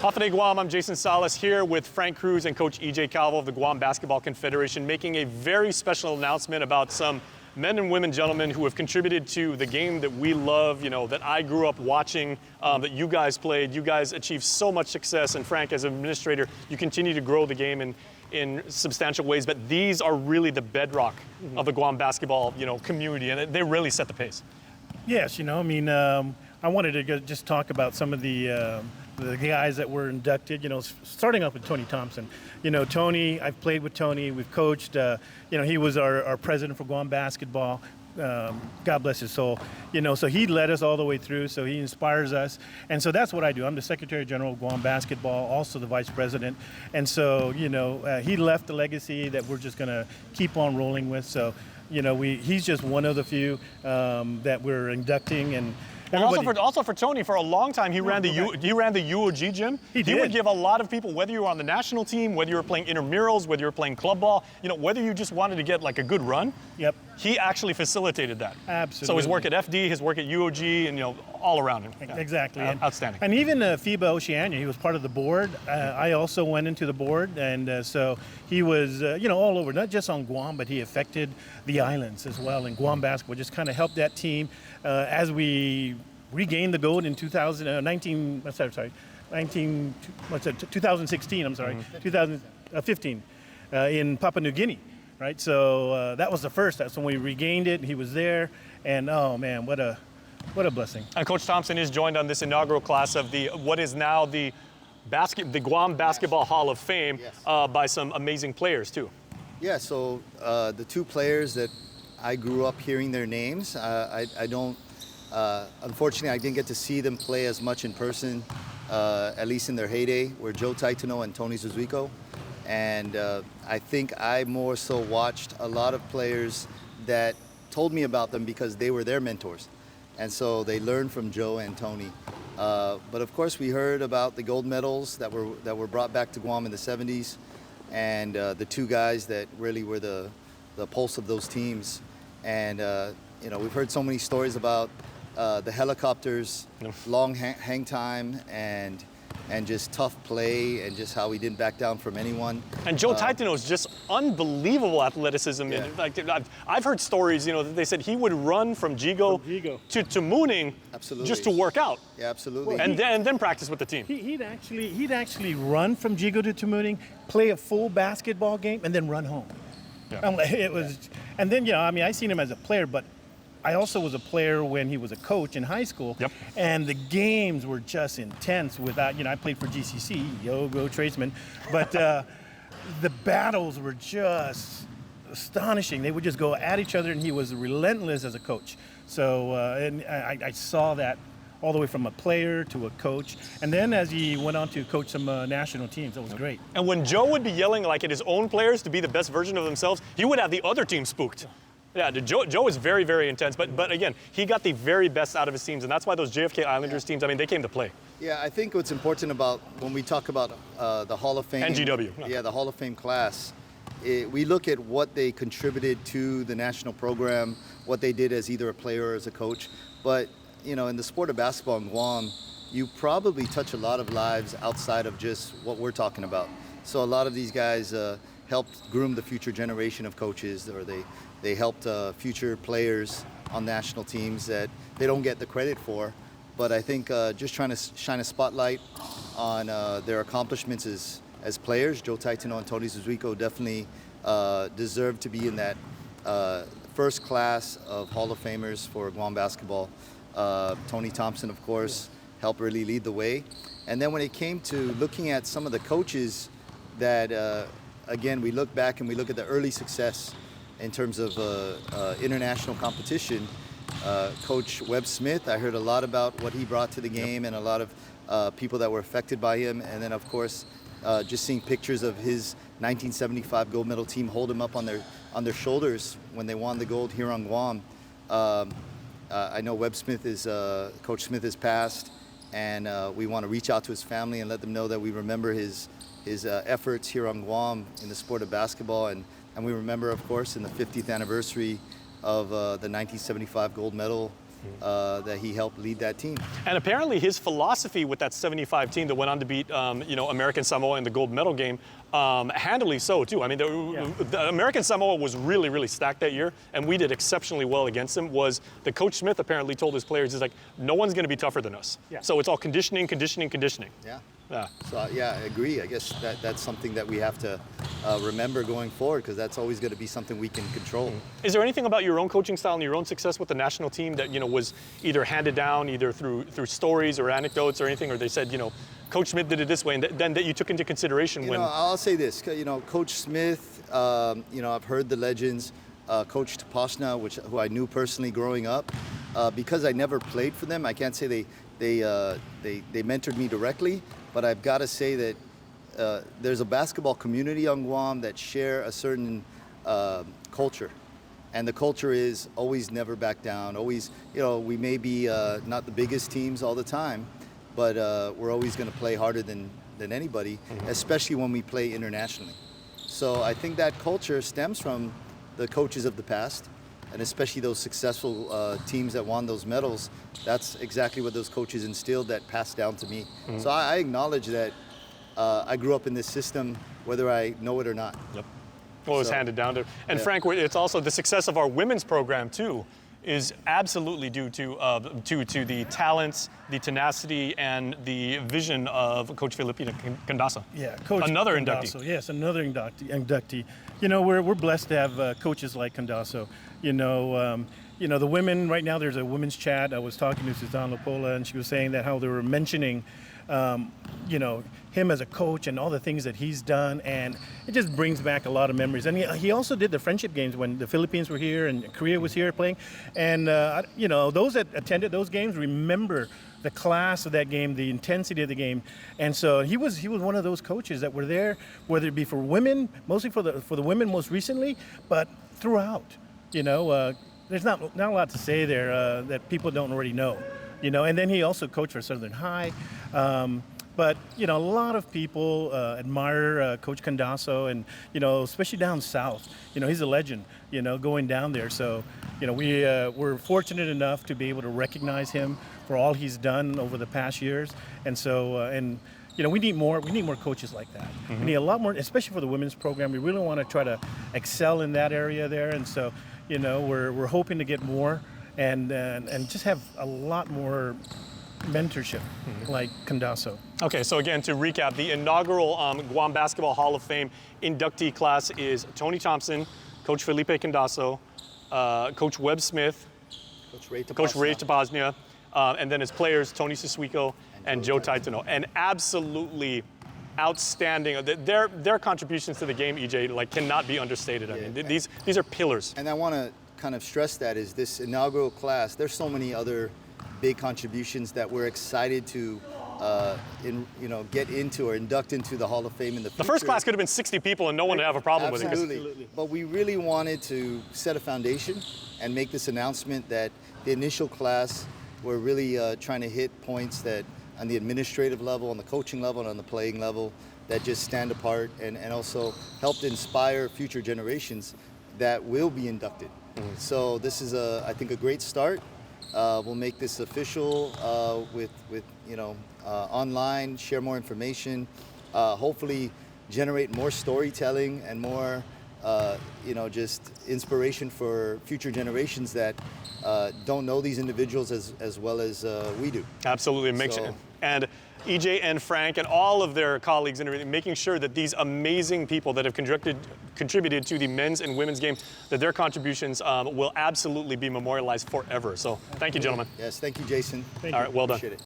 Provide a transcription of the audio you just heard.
Hafa Guam, I'm Jason Salas here with Frank Cruz and Coach EJ Calvo of the Guam Basketball Confederation, making a very special announcement about some men and women, gentlemen, who have contributed to the game that we love, that I grew up watching, that you guys played. You guys achieved so much success, and Frank, as an administrator, you continue to grow the game in substantial ways, but these are really the bedrock of the Guam basketball, community, and they really set the pace. Yes, I wanted to just talk about some of the guys that were inducted, starting off with Tony Thompson. Tony, I've played with Tony, we've coached, he was our president for Guam Basketball. God bless his soul. So he led us all the way through, so he inspires us. And so that's what I do. I'm the Secretary General of Guam Basketball, also the Vice President. And so, he left a legacy that we're just going to keep on rolling with. So, he's just one of the few that we're inducting. And also for Tony, for a long time, he ran the UOG gym. He would give a lot of people, whether you were on the national team, whether you were playing intramurals, whether you were playing club ball, whether you just wanted to get like a good run. Yep. He actually facilitated that. Absolutely. So his work at FD, his work at UOG, and all around him. Yeah. Exactly. Outstanding. And even FIBA Oceania, he was part of the board. I also went into the board, and so he was, all over, not just on Guam, but he affected the islands as well. And Guam basketball just kind of helped that team as we regained the gold in 2016. I'm sorry, 2015 in Papua New Guinea. Right, so that was the first. That's when we regained it. He was there, and oh man, what a blessing. And Coach Thompson is joined on this inaugural class of what is now the Guam Basketball Hall of Fame by some amazing players too. Yeah, so the two players that I grew up hearing their names, I don't. Unfortunately, I didn't get to see them play as much in person, at least in their heyday, were Joe Taitano and Tony Susuico. And I think I more so watched a lot of players that told me about them because they were their mentors. And so they learned from Joe and Tony. But of course, we heard about the gold medals that were brought back to Guam in the 70s, and the two guys that really were the pulse of those teams. And we've heard so many stories about the helicopters, long hang time, and just tough play, and just how he didn't back down from anyone. And Joe Taitano is just unbelievable athleticism. Yeah. I've heard stories, that they said he would run from Jigo to Mooning just to work out. Yeah, absolutely. And then practice with the team. He'd actually run from Jigo to Mooning, play a full basketball game, and then run home. Yeah. It was, and then I seen him as a player, but I also was a player when he was a coach in high school. Yep. And the games were just intense without, I played for GCC, go Tradesman, but the battles were just astonishing. They would just go at each other, and he was relentless as a coach. So, and I saw that all the way from a player to a coach. And then as he went on to coach some national teams, that was great. And when Joe would be yelling like at his own players to be the best version of themselves, he would have the other team spooked. Yeah, Joe is very, very intense, but again, he got the very best out of his teams, and that's why those JFK Islanders teams, they came to play. Yeah, I think what's important about when we talk about the Hall of Fame. NGW. Yeah, the Hall of Fame class, we look at what they contributed to the national program, what they did as either a player or as a coach. But, in the sport of basketball in Guam, you probably touch a lot of lives outside of just what we're talking about. So a lot of these guys helped groom the future generation of coaches, or they helped future players on national teams that they don't get the credit for. But I think just trying to shine a spotlight on their accomplishments as players, Joe Taitano and Tony Susuico definitely deserve to be in that first class of Hall of Famers for Guam basketball. Tony Thompson, of course, helped really lead the way. And then when it came to looking at some of the coaches that, again, we look back and we look at the early success in terms of international competition. Coach Webb Smith, I heard a lot about what he brought to the game, and a lot of people that were affected by him. And then, of course, just seeing pictures of his 1975 gold medal team hold him up on their shoulders when they won the gold here on Guam. I know Coach Smith has passed, and we want to reach out to his family and let them know that we remember his efforts here on Guam in the sport of basketball, and we remember, of course, in the 50th anniversary of the 1975 gold medal that he helped lead that team. And apparently his philosophy with that 75 team that went on to beat, American Samoa in the gold medal game, handily so too. I mean, the American Samoa was really, really stacked that year, and we did exceptionally well against them. Was the Coach Smith apparently told his players, he's like, no one's going to be tougher than us. Yeah. So it's all conditioning, conditioning, conditioning. Yeah. Yeah. So yeah, I agree. I guess that's something that we have to remember going forward, because that's always going to be something we can control. Is there anything about your own coaching style and your own success with the national team that was either handed down either through stories or anecdotes or anything, or they said Coach Smith did it this way, and then that you took into consideration when? I'll say this. Coach Smith. I've heard the legends. Coach Topasna, who I knew personally growing up, because I never played for them. I can't say they mentored me directly. But I've got to say that there's a basketball community on Guam that share a certain culture. And the culture is always never back down. Always, we may be not the biggest teams all the time, but we're always going to play harder than anybody, especially when we play internationally. So I think that culture stems from the coaches of the past, and especially those successful teams that won those medals. That's exactly what those coaches instilled, that passed down to me. So I acknowledge that I grew up in this system, whether I know it or not. Yep. Well, it's handed down to. And Frank, it's also the success of our women's program too is absolutely due to the talents, the tenacity, and the vision of Coach Felipe Candaso. Yeah, Coach another Candaso, inductee. Yes, another inductee. We're blessed to have coaches like Candaso. The women right now. There's a women's chat. I was talking to Susan Lopola, and she was saying that how they were mentioning, him as a coach and all the things that he's done, and it just brings back a lot of memories. And he also did the friendship games when the Philippines were here and Korea was here playing, and those that attended those games remember the class of that game, the intensity of the game. And so he was one of those coaches that were there, whether it be for women, mostly for the women most recently, but throughout. There's not a lot to say there that people don't already know. And then he also coached for Southern High. But a lot of people admire Coach Candaso, and especially down south. He's a legend. Going down there. So we're fortunate enough to be able to recognize him for all he's done over the past years. And so we need more coaches like that. We need a lot more, especially for the women's program. We really want to try to excel in that area there. And so we're hoping to get more and just have a lot more mentorship like Candaso. Okay, so again, to recap, the inaugural Guam Basketball Hall of Fame inductee class is Tony Thompson, Coach Felipe Candaso, Coach Webb Smith, Coach Ray Topasna, and then his players, Tony Susuico and Joe Taitano. And absolutely outstanding. Their contributions to the game, EJ, cannot be understated. I mean, these are pillars. And I want to kind of stress that is this inaugural class, there's so many other big contributions that we're excited to get into or induct into the Hall of Fame in the future. The first class could have been 60 people and no one would have a problem with it. Absolutely. But we really wanted to set a foundation and make this announcement that the initial class, we're really trying to hit points that on the administrative level, on the coaching level, and on the playing level that just stand apart and also helped inspire future generations that will be inducted. So this is, I think, a great start. We'll make this official with online, share more information, hopefully generate more storytelling and more, just inspiration for future generations that don't know these individuals as well as we do. Absolutely. And EJ and Frank and all of their colleagues and everything, making sure that these amazing people that have contributed to the men's and women's game, that their contributions will absolutely be memorialized forever. So thank you, gentlemen. Yes, thank you, Jason. All right, well done. Appreciate it.